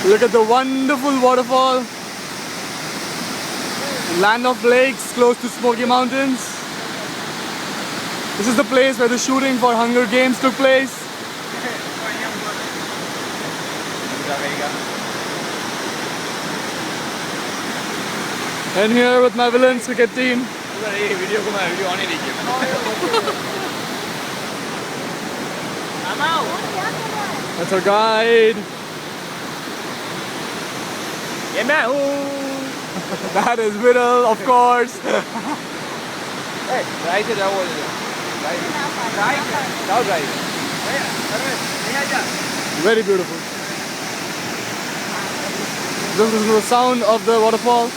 Look at the wonderful waterfall. Land of lakes close to Smoky Mountains. This is the place where the shooting for Hunger Games took place. And here with my villains cricket team. That's our guide. That is Whittle, of course. Very beautiful. This is the sound of the waterfall.